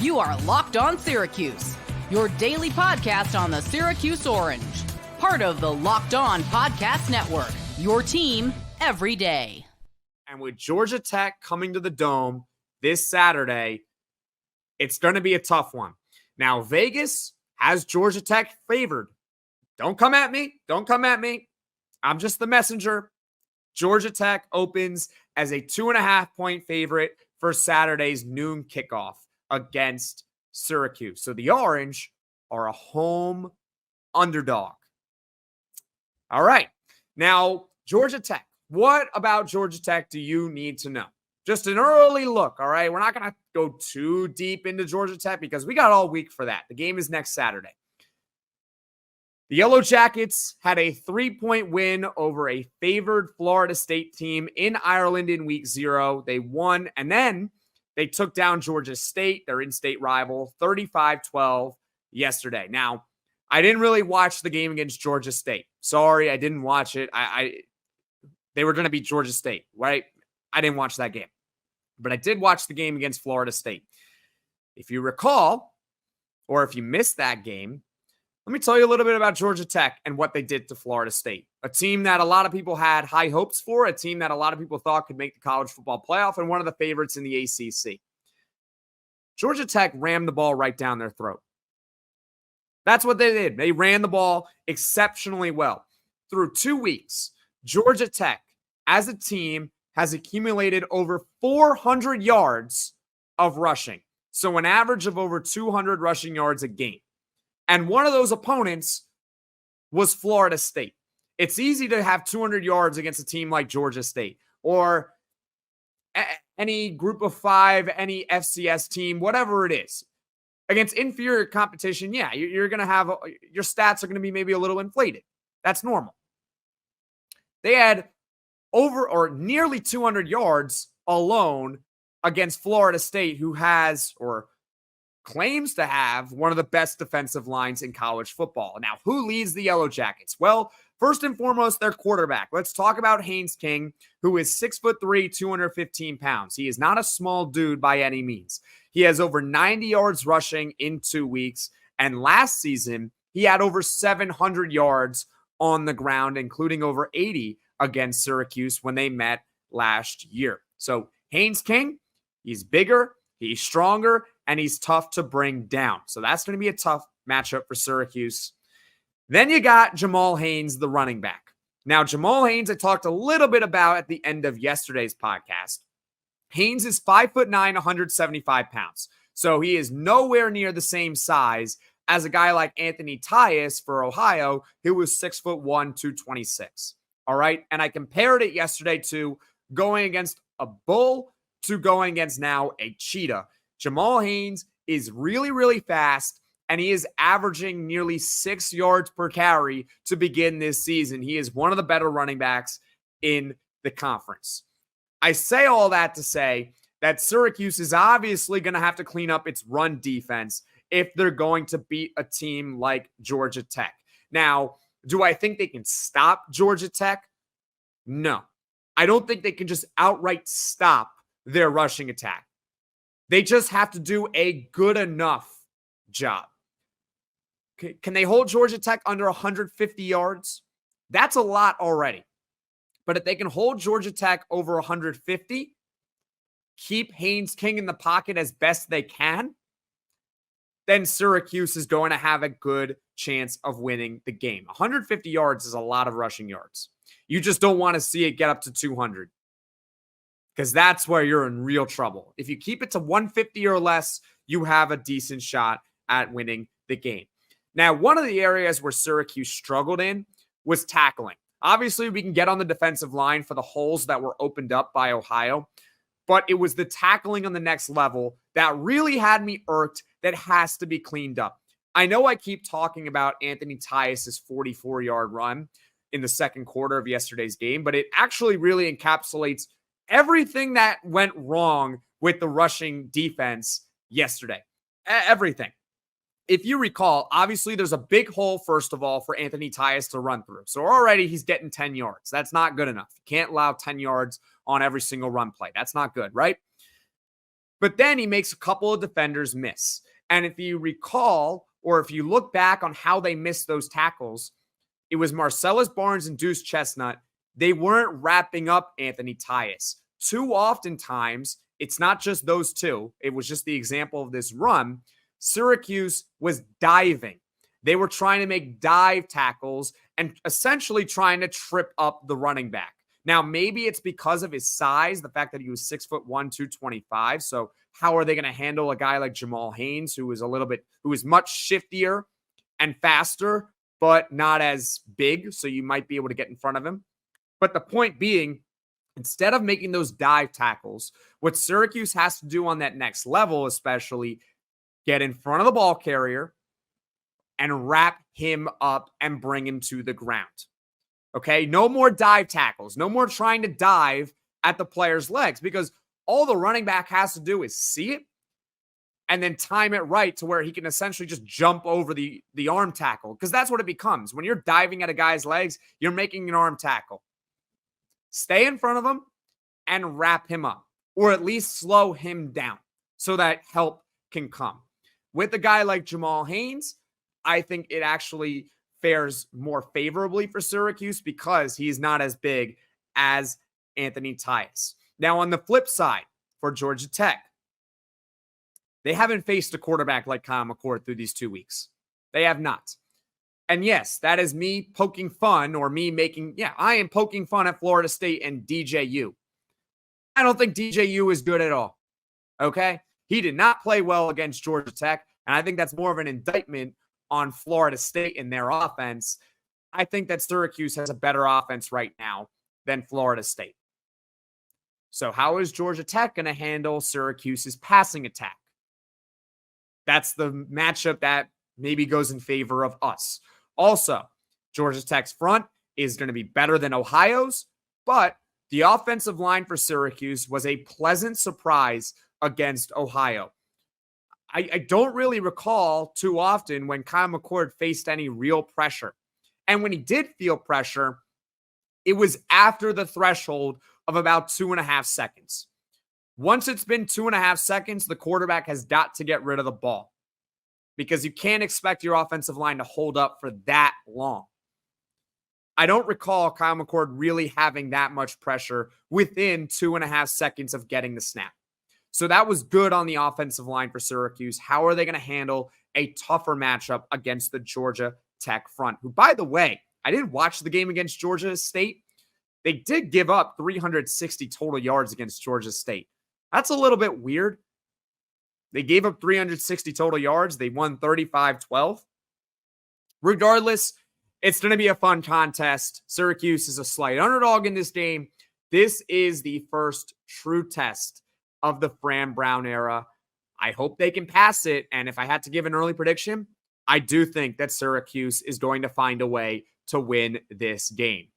You are Locked On Syracuse, your daily podcast on the Syracuse Orange. Part of the Locked On Podcast Network, your team every day. And with Georgia Tech coming to the Dome this Saturday, it's going to be a tough one. Now, Vegas has Georgia Tech favored. Don't come at me. Don't come at me. I'm just the messenger. Georgia Tech opens as a 2.5-point favorite for Saturday's noon kickoff against Syracuse. So the Orange are a home underdog. All right. Now, Georgia Tech. What about Georgia Tech do you need to know? Just an early look, all right? We're not going to go too deep into Georgia Tech because we got all week for that. The game is next Saturday. The Yellow Jackets had a 3-point win over a favored Florida State team in Ireland in week 0. They won, and then they took down Georgia State, their in-state rival, 35-12 yesterday. Now, I didn't really watch the game against Georgia State. Sorry, I didn't watch it. They were going to beat Georgia State, right? I didn't watch that game. But I did watch the game against Florida State. If you recall, or if you missed that game, let me tell you a little bit about Georgia Tech and what they did to Florida State. A team that a lot of people had high hopes for, a team that a lot of people thought could make the college football playoff, and one of the favorites in the ACC. Georgia Tech rammed the ball right down their throat. That's what they did. They ran the ball exceptionally well. Through 2 weeks, Georgia Tech, as a team, has accumulated over 400 yards of rushing. So an average of over 200 rushing yards a game. And one of those opponents was Florida State. It's easy to have 200 yards against a team like Georgia State or any group of 5, any FCS team, whatever it is. Against inferior competition, yeah, you're going to have, your stats are going to be maybe a little inflated. That's normal. They had over or nearly 200 yards alone against Florida State, who has or claims to have one of the best defensive lines in college football. Now, who leads the Yellow Jackets? Well, first and foremost, their quarterback. Let's talk about Haynes, who is 6'3", 215 pounds. He is not a small dude by any means. He has over 90 yards rushing in 2 weeks. And last season, he had over 700 yards on the ground, including over 80 against Syracuse when they met last year. So Haynes, he's bigger, he's stronger, and he's tough to bring down. So that's going to be a tough matchup for Syracuse. Then you got Jamal Haynes, the running back. Now, Jamal Haynes, I talked a little bit about at the end of yesterday's podcast. Haynes is 5'9", 175 pounds. So he is nowhere near the same size as a guy like Anthony Tyus for Ohio, who was 6'1", 226. All right. And I compared it yesterday to going against a bull to going against now a cheetah. Jamal Haynes is really, really fast, and he is averaging nearly 6 yards per carry to begin this season. He is one of the better running backs in the conference. I say all that to say that Syracuse is obviously going to have to clean up its run defense if they're going to beat a team like Georgia Tech. Now, do I think they can stop Georgia Tech? No. I don't think they can just outright stop their rushing attack. They just have to do a good enough job. Can they hold Georgia Tech under 150 yards? That's a lot already. But if they can hold Georgia Tech over 150, keep Haynes in the pocket as best they can, then Syracuse is going to have a good chance of winning the game. 150 yards is a lot of rushing yards. You just don't want to see it get up to 200 because that's where you're in real trouble. If you keep it to 150 or less, you have a decent shot at winning the game. Now, one of the areas where Syracuse struggled in was tackling. Obviously, we can get on the defensive line for the holes that were opened up by Ohio, but it was the tackling on the next level that really had me irked that has to be cleaned up. I know I keep talking about Anthony Tyus' 44-yard run in the second quarter of yesterday's game, but it actually really encapsulates everything that went wrong with the rushing defense yesterday. Everything. If you recall, obviously there's a big hole, first of all, for Anthony Tyus to run through. So already he's getting 10 yards. That's not good enough. You can't allow 10 yards on every single run play. That's not good, right? But then he makes a couple of defenders miss. And if you recall, or if you look back on how they missed those tackles, it was Marcellus Barnes and Deuce Chestnut. They weren't wrapping up Anthony Tyus. Too often times, it's not just those two. It was just the example of this run. Syracuse was diving. They were trying to make dive tackles and essentially trying to trip up the running back. Now, maybe it's because of his size, the fact that he was 6'1", 225. So how are they going to handle a guy like Jamal Haynes, who is much shiftier and faster, but not as big? So you might be able to get in front of him. But the point being, instead of making those dive tackles, what Syracuse has to do on that next level, especially, get in front of the ball carrier and wrap him up and bring him to the ground. Okay? No more dive tackles. No more trying to dive at the player's legs, because all the running back has to do is see it and then time it right to where he can essentially just jump over the arm tackle, because that's what it becomes. When you're diving at a guy's legs, you're making an arm tackle. Stay in front of him and wrap him up, or at least slow him down so that help can come. With a guy like Jamal Haynes, I think it actually fares more favorably for Syracuse because he's not as big as Anthony Tyus. Now, on the flip side, for Georgia Tech, they haven't faced a quarterback like Kyle McCord through these 2 weeks. They have not. And yes, that is me poking fun, or me making, I am poking fun at Florida State and DJU. I don't think DJU is good at all. Okay? He did not play well against Georgia Tech, and I think that's more of an indictment on Florida State and their offense. I think that Syracuse has a better offense right now than Florida State. So how is Georgia Tech going to handle Syracuse's passing attack? That's the matchup that maybe goes in favor of us. Also, Georgia Tech's front is going to be better than Ohio's, but the offensive line for Syracuse was a pleasant surprise against Ohio. I don't really recall too often when Kyle McCord faced any real pressure. And when he did feel pressure, it was after the threshold of about 2.5 seconds. Once it's been 2.5 seconds, the quarterback has got to get rid of the ball, because you can't expect your offensive line to hold up for that long. I don't recall Kyle McCord really having that much pressure within 2.5 seconds of getting the snap. So that was good on the offensive line for Syracuse. How are they going to handle a tougher matchup against the Georgia Tech front, who, by the way, I didn't watch the game against Georgia State. They did give up 360 total yards against Georgia State. That's a little bit weird. They gave up 360 total yards. They won 35-12. Regardless, it's going to be a fun contest. Syracuse is a slight underdog in this game. This is the first true test of the Fran Brown era. I hope they can pass it. And if I had to give an early prediction, I do think that Syracuse is going to find a way to win this game.